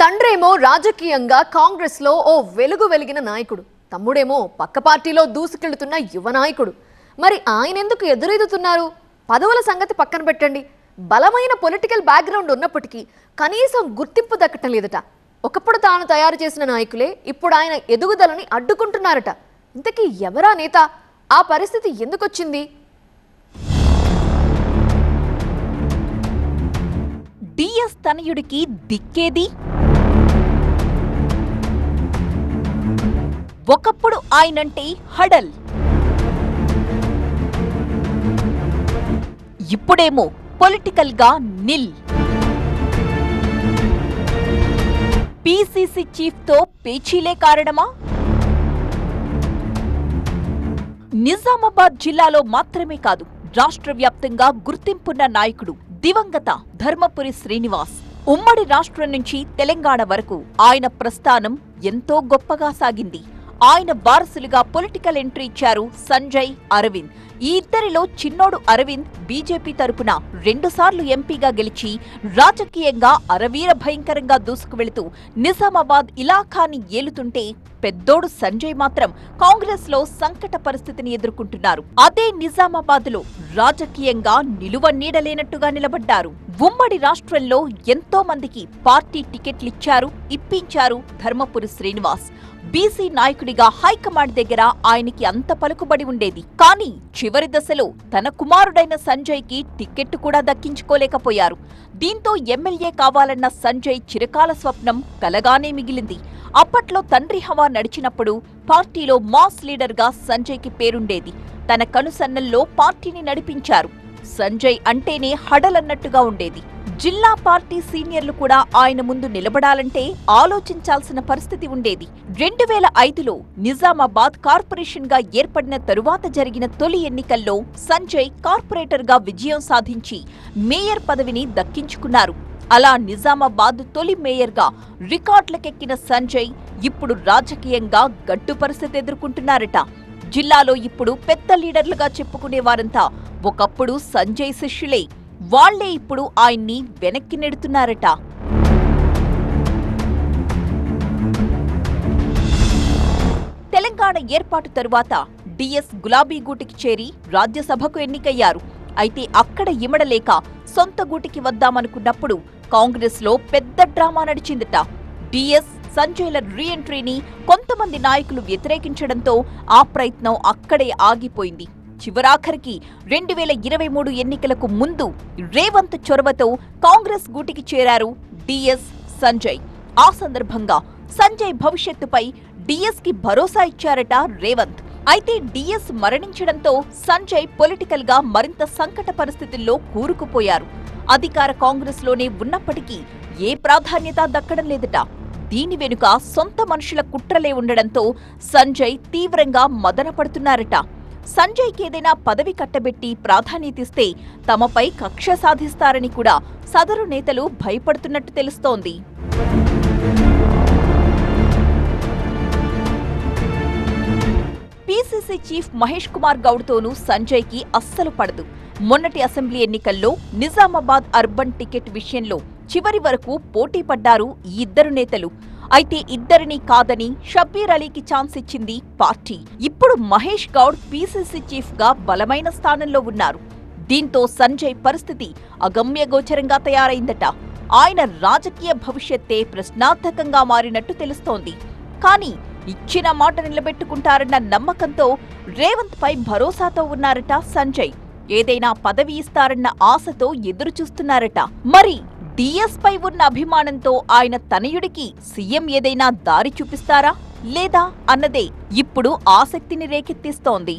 తండ్రేమో రాజకీయంగా కాంగ్రెస్ లో ఓ వెలుగు వెలిగిన నాయకుడు, తమ్ముడేమో పక్క పార్టీలో దూసుకెళ్తున్న యువ నాయకుడు. మరి ఆయన ఎందుకు ఎదురెదుతున్నారు? పదవుల సంగతి పక్కన పెట్టండి, బలమైన పొలిటికల్ బ్యాక్గ్రౌండ్ ఉన్నప్పటికీ కనీసం గుర్తింపు దక్కటం లేదట. ఒకప్పుడు తాను తయారు చేసిన నాయకులే ఇప్పుడు ఆయన ఎదుగుదలని అడ్డుకుంటున్నారట. ఇంతకీ ఎవరా నేత? ఆ పరిస్థితి ఎందుకొచ్చింది? డిఎస్ తనయుడికి దిక్కేది? ఒకప్పుడు ఆయనంటే హడల్, ఇప్పుడేమో పొలిటికల్ గా నిల్. పిసిసి చీఫ్ తో పేచీలే కారణమా? నిజామాబాద్ జిల్లాలో మాత్రమే కాదు, రాష్ట్ర వ్యాప్తంగా గుర్తింపున్న నాయకుడు దివంగత ధర్మపురి శ్రీనివాస్. ఉమ్మడి రాష్ట్రం నుంచి తెలంగాణ వరకు ఆయన ప్రస్థానం ఎంతో గొప్పగా సాగింది. ఆయన వారసులుగా పొలిటికల్ ఎంట్రీ ఇచ్చారు సంజయ్, అరవింద్. ఈ ఇద్దరిలో చిన్నోడు అరవింద్ బీజేపీ తరపున 2 సార్లు ఎంపీగా గెలిచి రాజకీయంగా అరవీర భయంకరంగా దూసుకువెళుతూ నిజామాబాద్ ఇలాఖాని ఏలుతుంటే, పెద్దోడు సంజయ్ మాత్రం కాంగ్రెస్ లో సంకట పరిస్థితిని ఎదుర్కొంటున్నారు. అదే నిజామాబాద్ లో రాజకీయంగా నిలువ నీడలేనట్టుగా నిలబడ్డారు. ఉమ్మడి రాష్ట్రంలో ఎంతో మందికి పార్టీ టికెట్లిచ్చారు, ఇప్పించారు ధర్మపురి శ్రీనివాస్. బీసీ నాయకుడిగా హైకమాండ్ దగ్గర ఆయనకి అంత పలుకుబడి ఉండేది. కానీ చివరి దశలో తన కుమారుడైన సంజయ్ కి టికెట్ కూడా దక్కించుకోలేకపోయారు. దీంతో ఎమ్మెల్యే కావాలన్న సంజయ్ చిరకాల స్వప్నం కలగానే మిగిలింది. అప్పట్లో తండ్రి హవా నడిచినప్పుడు పార్టీలో మాస్ లీడర్ గా సంజయ్ కి పేరుండేది. తన కనుసన్నల్లో పార్టీని నడిపించారు. సంజయ్ అంటేనే హడలన్నట్టుగా ఉండేది. జిల్లా పార్టీ సీనియర్లు కూడా ఆయన ముందు నిలబడాలంటే ఆలోచించాల్సిన పరిస్థితి ఉండేది. 2005లో నిజామాబాద్ కార్పొరేషన్ గా ఏర్పడిన తరువాత జరిగిన తొలి ఎన్నికల్లో సంజయ్ కార్పొరేటర్ గా విజయం సాధించి మేయర్ పదవిని దక్కించుకున్నారు. అలా నిజామాబాద్ తొలి మేయర్ గా రికార్డులకెక్కిన సంజయ్ ఇప్పుడు రాజకీయంగా గడ్డు పరిస్థితి ఎదుర్కొంటున్నారట. జిల్లాలో ఇప్పుడు పెద్ద లీడర్లుగా చెప్పుకునే వారంతా ఒకప్పుడు సంజయ్ శిష్యులే. వాళ్లే ఇప్పుడు ఆయన్ని వెనక్కి నెడుతున్నారట. తెలంగాణ ఏర్పాటు తరువాత డిఎస్ గులాబీ గూటికి చేరి రాజ్యసభకు ఎన్నికయ్యారు. అయితే అక్కడ ఇమడలేక సొంత గూటికి వద్దామనుకున్నప్పుడు కాంగ్రెస్ లో పెద్ద డ్రామా నడిచిందట. డిఎస్ సంజయ్ల రీఎంట్రీని కొంతమంది నాయకులు వ్యతిరేకించడంతో ఆ ప్రయత్నం అక్కడే ఆగిపోయింది. చివరాఖరికి 2023 ఎన్నికలకు ముందు రేవంత్ చొరవతో కాంగ్రెస్ గూటికి చేరారు డిఎస్, సంజయ్. ఆ సందర్భంగా సంజయ్ భవిష్యత్తుపై డిఎస్ కి భరోసా ఇచ్చారట రేవంత్. అయితే డిఎస్ మరణించడంతో సంజయ్ పొలిటికల్ గా మరింత సంకట పరిస్థితుల్లో కూరుకుపోయారు. అధికార కాంగ్రెస్ లోనే ఉన్నప్పటికీ ఏ ప్రాధాన్యత దక్కడం లేదట. దీని వెనుక సొంత మనుషుల కుట్రలే ఉండడంతో సంజయ్ తీవ్రంగా మదనపడుతున్నారట. సంజయ్కి ఏదైనా పదవి కట్టబెట్టి ప్రాధాన్యతిస్తే తమపై కక్ష సాధిస్తారని కూడా సదరు నేతలు భయపడుతున్నట్టు తెలుస్తోంది. పిసిసి చీఫ్ మహేష్ కుమార్ గౌడ్తోనూ సంజయ్కి అస్సలు పడదు. మొన్నటి అసెంబ్లీ ఎన్నికల్లో నిజామాబాద్ అర్బన్ టికెట్ విషయంలో చివరి వరకు పోటీ పడ్డారు ఈ ఇద్దరు నేతలు. అయితే ఇద్దరినీ కాదని షబ్బీర్ అలీకి ఛాన్స్ ఇచ్చింది పార్టీ. ఇప్పుడు మహేష్ గౌడ్ పిసిసి చీఫ్ గా బలమైన స్థానంలో ఉన్నారు. దీంతో సంజయ్ పరిస్థితి అగమ్యగోచరంగా తయారైందట. ఆయన రాజకీయ భవిష్యత్తే ప్రశ్నార్థకంగా మారినట్టు తెలుస్తోంది. కానీ ఇచ్చిన మాట నిలబెట్టుకుంటారన్న నమ్మకంతో రేవంత్ పై భరోసాతో ఉన్నారట సంజయ్. ఏదైనా పదవి ఇస్తారన్న ఆశతో ఎదురుచూస్తున్నారట. మరి డిఎస్ పై ఉన్న అభిమానంతో ఆయన తనయుడికి సీఎం ఏదైనా దారి చూపిస్తారా లేదా అన్నదే ఇప్పుడు ఆసక్తిని రేకెత్తిస్తోంది.